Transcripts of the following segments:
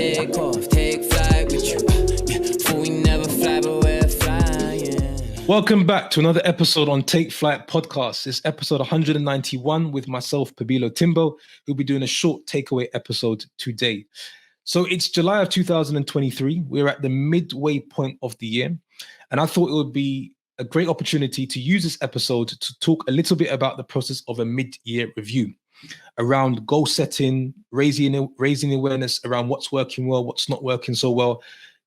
take off, take flight with you. For we never fly, but we're flying. Welcome back to another episode on Take Flight Podcast. It's episode 191 with myself, Pabilo Timbo, who'll be doing a short takeaway episode today. So it's July of 2023. We're at the midway point of the year. And I thought it would be a great opportunity to use this episode to talk a little bit about the process of a mid-year review around goal setting, raising awareness around what's working well, what's not working so well,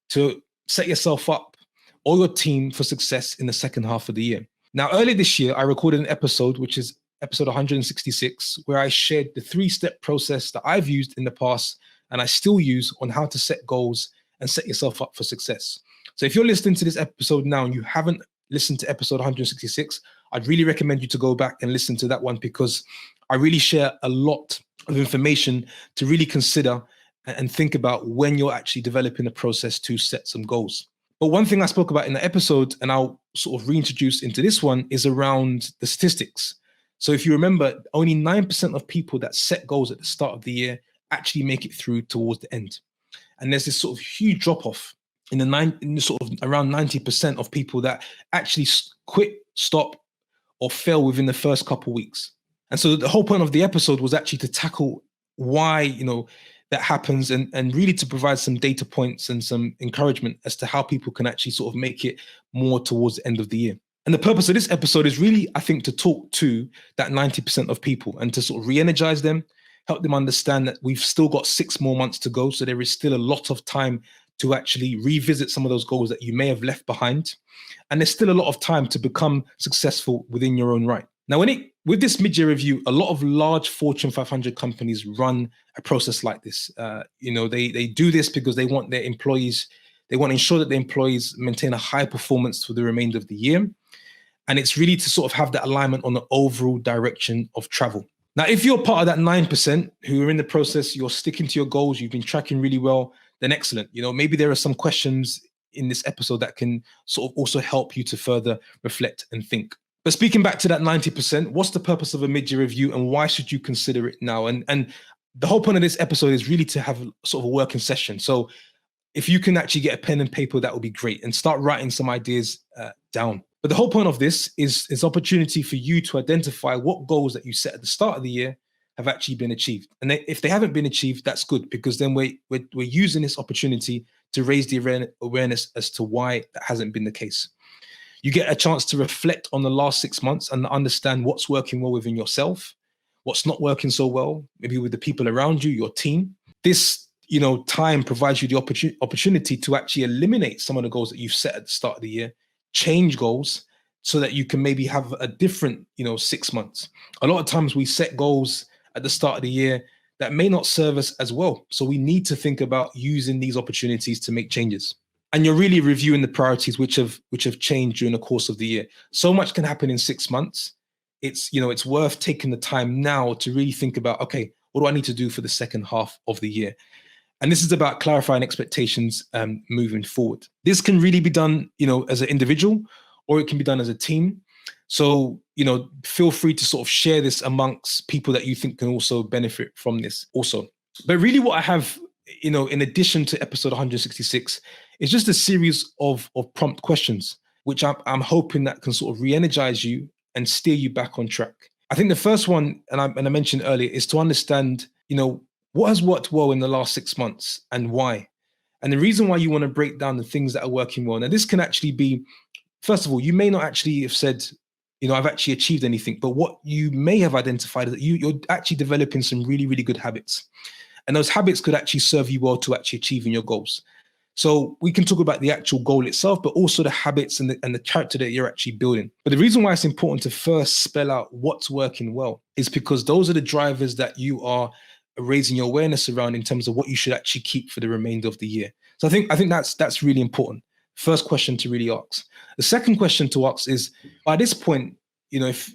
to set yourself up or your team for success in the second half of the year. Now, earlier this year, I recorded an episode, which is episode 166, where I shared the 3-step process that I've used in the past and I still use on how to set goals and set yourself up for success. So if you're listening to this episode now and you haven't listened to episode 166, I'd really recommend you to go back and listen to that one, because I really share a lot of information to really consider and think about when you're actually developing a process to set some goals. But one thing I spoke about in the episode, and I'll sort of reintroduce into this one, is around the statistics. So if you remember, only 9% of people that set goals at the start of the year actually make it through towards the end. And there's this sort of huge drop-off in the sort of around 90% of people that actually quit, stop, or fail within the first couple of weeks. And so the whole point of the episode was actually to tackle why, that happens, and really to provide some data points and some encouragement as to how people can actually sort of make it more towards the end of the year. And the purpose of this episode is really, I think, to talk to that 90% of people and to sort of re-energize them, help them understand that we've still got 6 more months to go. So there is still a lot of time to actually revisit some of those goals that you may have left behind. And there's still a lot of time to become successful within your own right. Now, with this mid-year review, a lot of large Fortune 500 companies run a process like this. They do this because they want to ensure that their employees maintain a high performance for the remainder of the year. And it's really to sort of have that alignment on the overall direction of travel. Now, if you're part of that 9% who are in the process, you're sticking to your goals, you've been tracking really well, then excellent. Maybe there are some questions in this episode that can sort of also help you to further reflect and think. But speaking back to that 90%, what's the purpose of a mid-year review and why should you consider it now? And the whole point of this episode is really to have sort of a working session. So if you can actually get a pen and paper, that would be great, and start writing some ideas down. But the whole point of this is opportunity for you to identify what goals that you set at the start of the year have actually been achieved. And if they haven't been achieved, that's good, because then we're using this opportunity to raise the awareness as to why that hasn't been the case. You get a chance to reflect on the last 6 months and understand what's working well within yourself, what's not working so well, maybe with the people around you, your team. This, time provides you the opportunity to actually eliminate some of the goals that you've set at the start of the year, change goals so that you can maybe have a different, 6 months. A lot of times we set goals at the start of the year that may not serve us as well. So we need to think about using these opportunities to make changes. And you're really reviewing the priorities which have changed during the course of the year. So much can happen in 6 months. It's worth taking the time now to really think about, okay, what do I need to do for the second half of the year? And this is about clarifying expectations moving forward. This can really be done, as an individual, or it can be done as a team. So, feel free to sort of share this amongst people that you think can also benefit from this also. But really what I have, in addition to episode 166, is just a series of prompt questions, which I'm hoping that can sort of re-energize you and steer you back on track. I think the first one, and I mentioned earlier, is to understand, what has worked well in the last 6 months and why. And the reason why you want to break down the things that are working well. Now, this can actually be, first of all, you may not actually have said, I've actually achieved anything, but what you may have identified is that you're actually developing some really, really good habits. And those habits could actually serve you well to actually achieving your goals. So we can talk about the actual goal itself, but also the habits and the character that you're actually building. But the reason why it's important to first spell out what's working well is because those are the drivers that you are raising your awareness around in terms of what you should actually keep for the remainder of the year. So I think that's really important. First question to really ask. The second question to ask is, by this point, if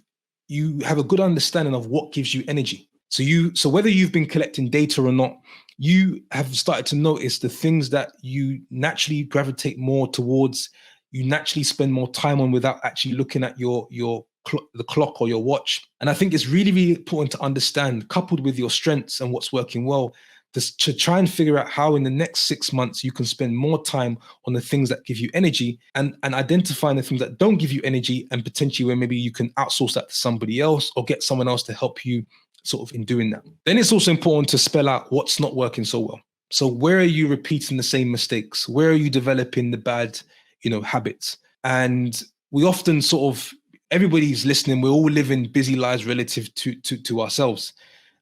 you have a good understanding of what gives you energy. So whether you've been collecting data or not, you have started to notice the things that you naturally gravitate more towards, you naturally spend more time on without actually looking at the clock or your watch. And I think it's really, really important to understand, coupled with your strengths and what's working well, to try and figure out how in the next 6 months you can spend more time on the things that give you energy, and identifying the things that don't give you energy, and potentially where maybe you can outsource that to somebody else or get someone else to help you sort of in doing that. Then it's also important to spell out what's not working so well. So where are you repeating the same mistakes? Where are you developing the bad, habits? And we often sort of, everybody's listening, we're all living busy lives relative to ourselves.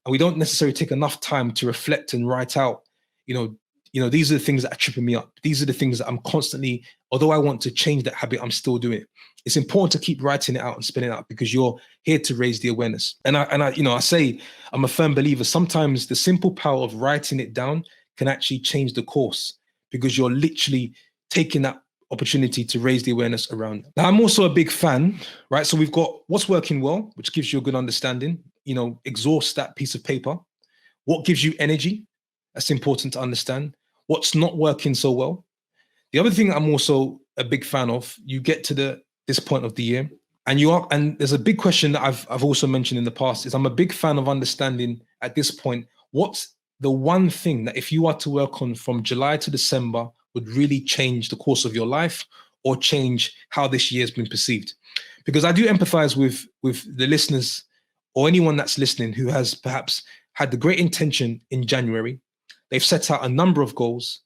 And we don't necessarily take enough time to reflect and write out, these are the things that are tripping me up. These are the things that I'm constantly, although I want to change that habit, I'm still doing it. It's important to keep writing it out and spelling it out, because you're here to raise the awareness. And I say, I'm a firm believer, sometimes the simple power of writing it down can actually change the course, because you're literally taking that opportunity to raise the awareness around it. Now, I'm also a big fan, right? So we've got what's working well, which gives you a good understanding, exhaust that piece of paper. What gives you energy? That's important to understand. What's not working so well? The other thing I'm also a big fan of, you get to this point of the year, and there's a big question that I've also mentioned in the past, is I'm a big fan of understanding at this point, what's the one thing that if you are to work on from July to December would really change the course of your life or change how this year has been perceived? Because I do empathize with the listeners or anyone that's listening who has perhaps had the great intention in January. They've set out a number of goals,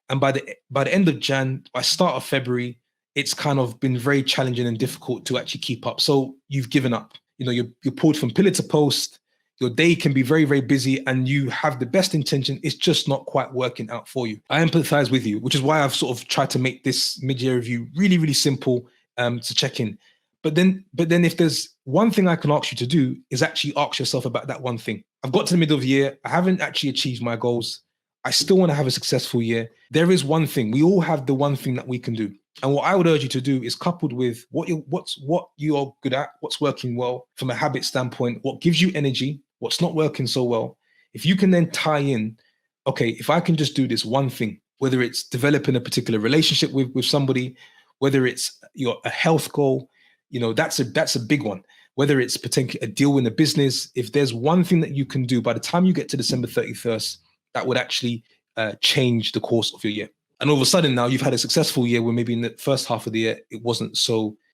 and by the end of Jan, by start of February, it's kind of been very challenging and difficult to actually keep up. So you've given up. You're pulled from pillar to post. Your day can be very, very busy, and you have the best intention. It's just not quite working out for you. I empathize with you, which is why I've sort of tried to make this mid-year review really, really simple to check in. But then if there's one thing I can ask you to do, is actually ask yourself about that one thing. I've got to the middle of the year. I haven't actually achieved my goals. I still want to have a successful year. There is one thing. We all have the one thing that we can do. And what I would urge you to do is, coupled with what you are good at, what's working well from a habit standpoint, what gives you energy, what's not working so well, if you can then tie in, okay, if I can just do this one thing, whether it's developing a particular relationship with somebody, whether it's a health goal, that's a big one. Whether it's potentially a deal in a business, if there's one thing that you can do by the time you get to December 31st, that would actually change the course of your year. And all of a sudden now you've had a successful year, where maybe in the first half of the year it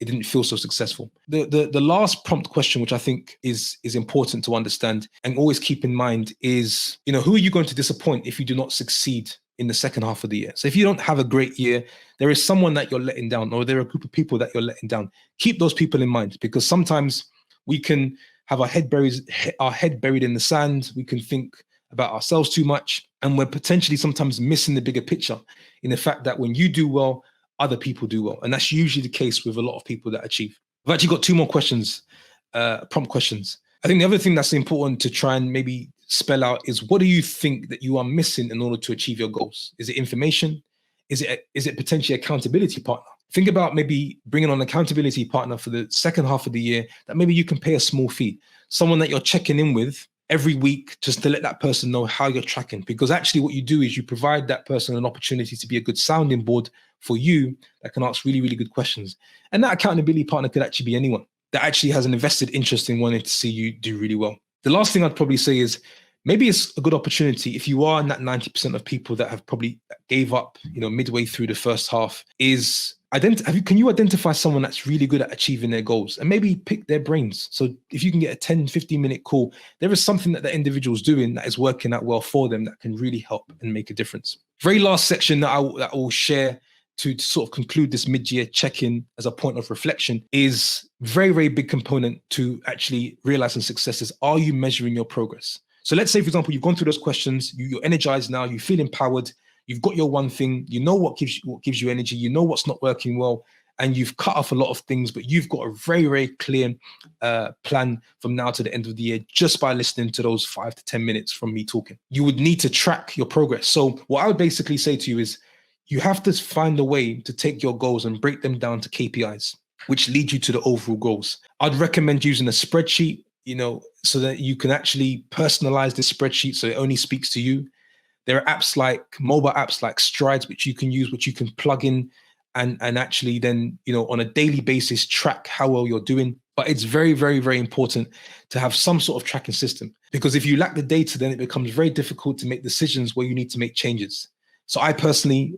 didn't feel so successful. The last prompt question, which I think is important to understand and always keep in mind, is who are you going to disappoint if you do not succeed in the second half of the year? So if you don't have a great year, there is someone that you're letting down, or there are a group of people that you're letting down. Keep those people in mind, because sometimes we can have our head buried in the sand. We can think about ourselves too much, and we're potentially sometimes missing the bigger picture in the fact that when you do well, other people do well. And that's usually the case with a lot of people that achieve. I've actually got two more questions, prompt questions. I think the other thing that's important to try and maybe spell out is, what do you think that you are missing in order to achieve your goals? Is it information? Is it potentially accountability partner? Think about maybe bringing on an accountability partner for the second half of the year that maybe you can pay a small fee. Someone that you're checking in with every week, just to let that person know how you're tracking. Because actually what you do is you provide that person an opportunity to be a good sounding board for you that can ask really, really good questions. And that accountability partner could actually be anyone that actually has an invested interest in wanting to see you do really well. The last thing I'd probably say is, maybe it's a good opportunity, if you are in that 90% of people that have probably gave up, midway through the first half, is can you identify someone that's really good at achieving their goals, and maybe pick their brains? So if you can get a 10, 15-minute call, there is something that the individual's doing that is working out well for them that can really help and make a difference. Very last section that I will share to sort of conclude this mid-year check-in as a point of reflection is very, very big component to actually realizing successes. Are you measuring your progress? So let's say, for example, you've gone through those questions, you're energized now, you feel empowered, you've got your one thing, you know what gives you energy, you know what's not working well, and you've cut off a lot of things, but you've got a very, very clear plan from now to the end of the year just by listening to those 5 to 10 minutes from me talking. You would need to track your progress. So what I would basically say to you is, you have to find a way to take your goals and break them down to KPIs, which lead you to the overall goals. I'd recommend using a spreadsheet, so that you can actually personalize this spreadsheet so it only speaks to you. There are mobile apps like Strides, which you can use, which you can plug in and actually then, on a daily basis, track how well you're doing. But it's very, very, very important to have some sort of tracking system, because if you lack the data, then it becomes very difficult to make decisions where you need to make changes. So I personally,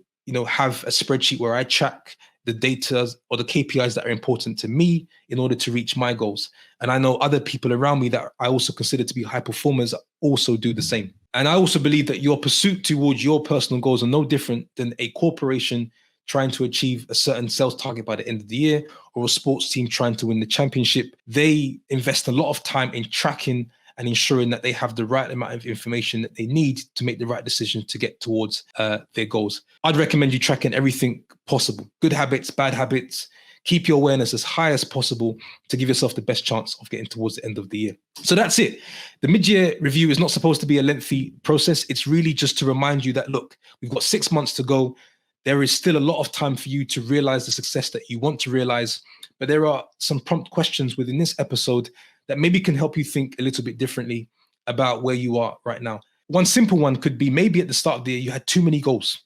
have a spreadsheet where I track the data or the KPIs that are important to me in order to reach my goals. And I know other people around me that I also consider to be high performers also do the same. And I also believe that your pursuit towards your personal goals are no different than a corporation trying to achieve a certain sales target by the end of the year, or a sports team trying to win the championship. They invest a lot of time in tracking and ensuring that they have the right amount of information that they need to make the right decision to get towards their goals. I'd recommend you tracking everything possible. Good habits, bad habits. Keep your awareness as high as possible to give yourself the best chance of getting towards the end of the year. So that's it. The mid-year review is not supposed to be a lengthy process. It's really just to remind you that, look, we've got 6 months to go. There is still a lot of time for you to realize the success that you want to realize. But there are some prompt questions within this episode that maybe can help you think a little bit differently about where you are right now. One simple one could be, maybe at the start of the year, you had too many goals.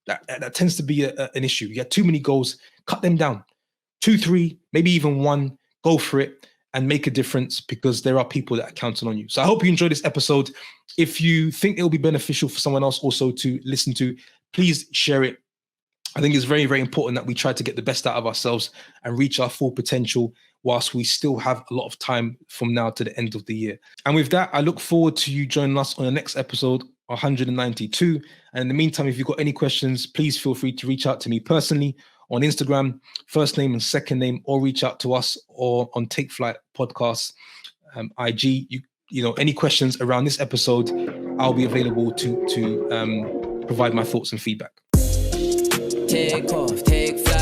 That tends to be an issue. You had too many goals, cut them down. 2, 3, maybe even 1, go for it and make a difference, because there are people that are counting on you. So I hope you enjoyed this episode. If you think it will be beneficial for someone else also to listen to, please share it. I think it's very, very important that we try to get the best out of ourselves and reach our full potential whilst we still have a lot of time from now to the end of the year. And with that, I look forward to you joining us on the next episode, 192. And in the meantime, if you've got any questions, please feel free to reach out to me personally on Instagram, first name and second name, or reach out to us or on Take Flight Podcast, IG. Any questions around this episode, I'll be available to provide my thoughts and feedback. Take off, take flight.